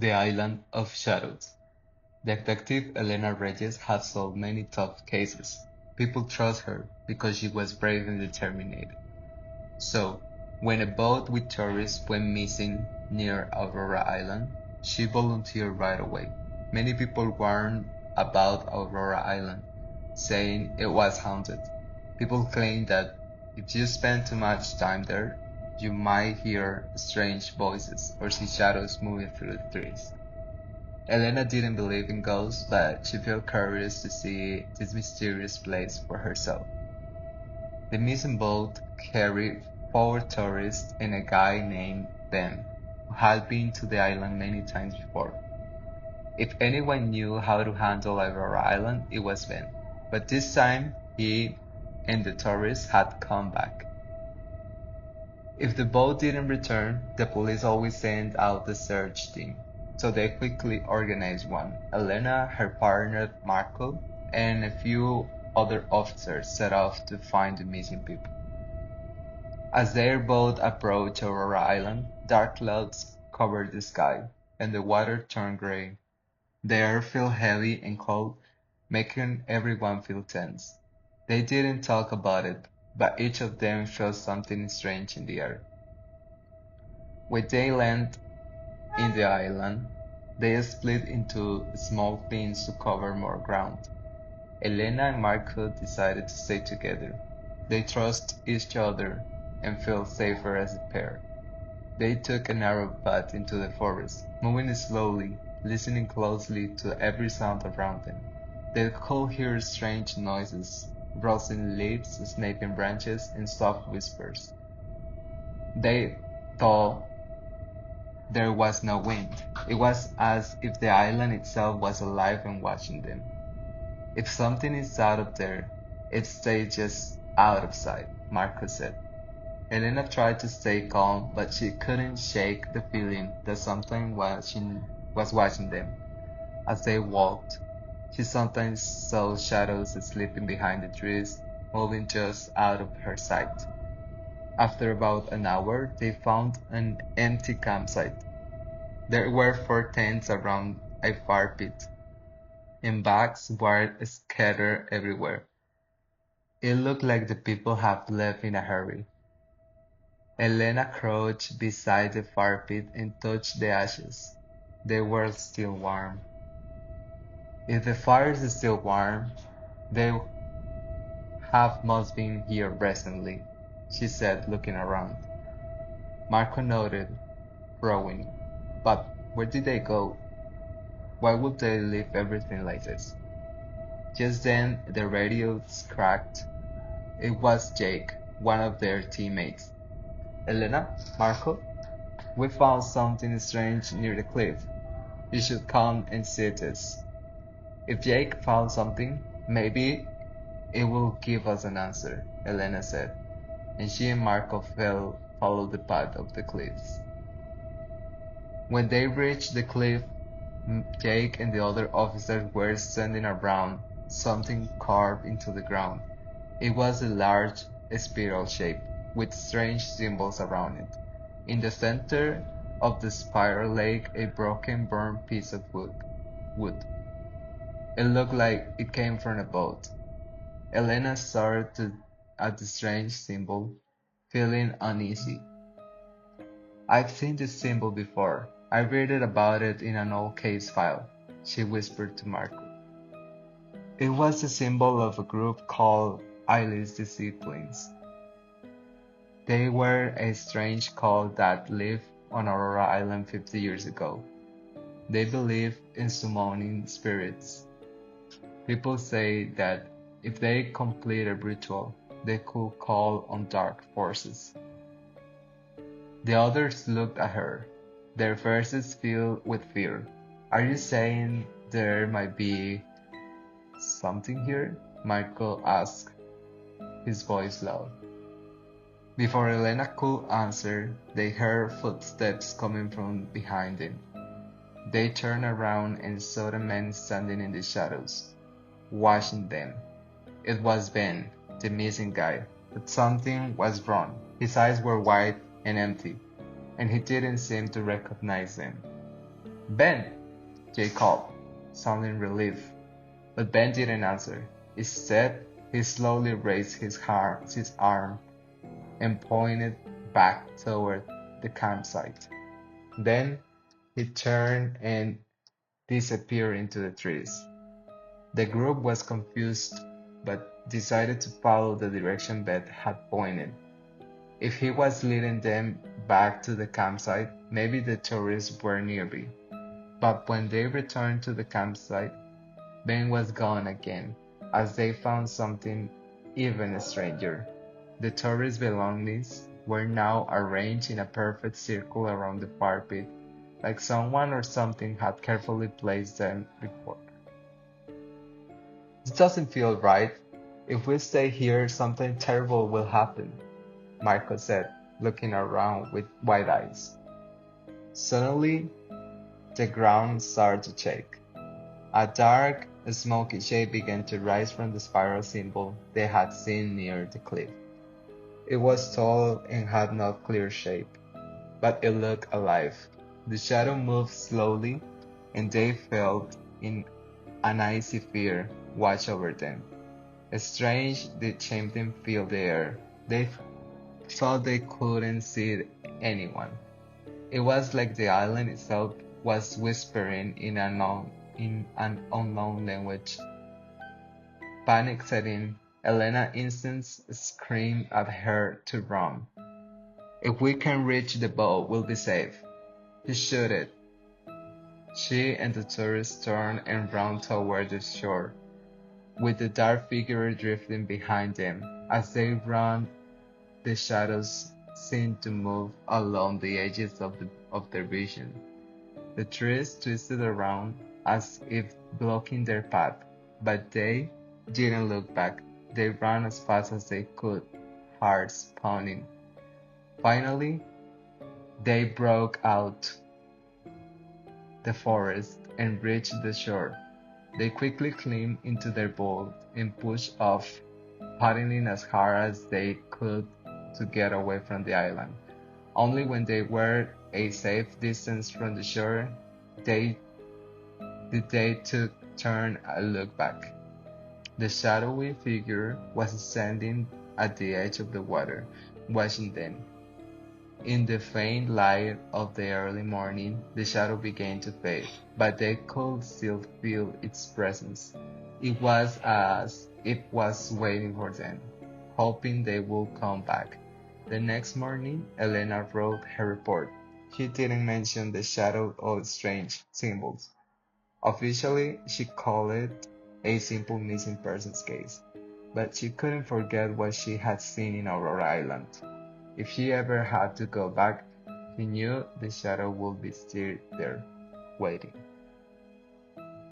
The Island of Shadows. Detective Elena Reyes has solved many tough cases. People trust her because she was brave and determined. So, when a boat with tourists went missing near Aurora Island, she volunteered right away. Many people warned about Aurora Island, saying it was haunted. People claim that if you spend too much time there, you might hear strange voices or see shadows moving through the trees. Elena didn't believe in ghosts, but she felt curious to see this mysterious place for herself. The missing boat carried four tourists and a guy named Ben, who had been to the island many times before. If anyone knew how to handle Aurora Island, it was Ben. But this time, he and the tourists had come back. If the boat didn't return, the police always sent out the search team. So they quickly organized one. Elena, her partner Marco, and a few other officers set off to find the missing people. As their boat approached Aurora Island, dark clouds covered the sky, and the water turned gray. The air felt heavy and cold, making everyone feel tense. They didn't talk about it, but each of them felt something strange in the air. When they landed in the island, they split into small teams to cover more ground. Elena and Marco decided to stay together. They trust each other and felt safer as a pair. They took a narrow path into the forest, moving slowly, listening closely to every sound around them. They could hear strange noises, rustling leaves, snapping branches, and soft whispers. They thought there was no wind. It was as if the island itself was alive and watching them. If something is out of there, it stays just out of sight, Marco said. Elena tried to stay calm, but she couldn't shake the feeling that something was watching them. As they walked, she sometimes saw shadows sleeping behind the trees, moving just out of her sight. After about an hour, they found an empty campsite. There were four tents around a fire pit, and bags were scattered everywhere. It looked like the people had left in a hurry. Elena crouched beside the fire pit and touched the ashes. They were still warm. If the fire is still warm, they have must been here recently, she said, looking around. Marco nodded, frowning. But where did they go? Why would they leave everything like this? Just then the radio cracked. It was Jake, one of their teammates. Elena, Marco, we found something strange near the cliff. You should come and see this. If Jake found something, maybe it will give us an answer, Elena said, and she and Marco followed the path of the cliffs. When they reached the cliff, Jake and the other officers were standing around something carved into the ground. It was a large spiral shape with strange symbols around it. In the center of the spiral lay a broken, burned piece of wood. It looked like it came from a boat. Elena stared at the strange symbol, feeling uneasy. I've seen this symbol before. I read about it in an old case file, she whispered to Marco. It was a symbol of a group called Eyeless Disciplines. They were a strange cult that lived on Aurora Island 50 years ago. They believed in summoning spirits. People say that if they complete a ritual, they could call on dark forces. The others looked at her, their faces filled with fear. Are you saying there might be something here? Michael asked, his voice loud. Before Elena could answer, they heard footsteps coming from behind them. They turned around and saw the man standing in the shadows, watching them. It was Ben, the missing guy, but something was wrong. His eyes were wide and empty, and he didn't seem to recognize them. Ben! Jay called, sounding relieved. But Ben didn't answer. Instead, he slowly raised his arm and pointed back toward the campsite. Then he turned and disappeared into the trees. The group was confused but decided to follow the direction Ben had pointed. If he was leading them back to the campsite, maybe the tourists were nearby. But when they returned to the campsite, Ben was gone again, as they found something even stranger. The tourists' belongings were now arranged in a perfect circle around the fire pit, like someone or something had carefully placed them before. This doesn't feel right. If we stay here, something terrible will happen, Marco said, looking around with wide eyes. Suddenly, the ground started to shake. A dark, smoky shape began to rise from the spiral symbol they had seen near the cliff. It was tall and had no clear shape, but it looked alive. The shadow moved slowly, and they felt an uneasy fear wash over them. Strange, the chanting filled the air. They thought they couldn't see anyone. It was like the island itself was whispering in an unknown language. Panic set in. Elena instantly screamed at her to run. If we can reach the boat, we'll be safe. He shouted. She and the tourists turned and ran toward the shore, with the dark figure drifting behind them. As they ran, the shadows seemed to move along the edges of their vision. The trees twisted around as if blocking their path, but they didn't look back. They ran as fast as they could, hearts pounding. Finally, they broke out the forest and reached the shore. They quickly climbed into their boat and pushed off, paddling as hard as they could to get away from the island. Only when they were a safe distance from the shore they did they took turn and look back. The shadowy figure was standing at the edge of the water, watching them. In the faint light of the early morning, the shadow began to fade, but they could still feel its presence. It was as if it was waiting for them, hoping they would come back. The next morning, Elena wrote her report. She didn't mention the shadow or strange symbols. Officially, she called it a simple missing persons case, but she couldn't forget what she had seen in Aurora Island. If she ever had to go back, she knew the shadow would be still there, waiting.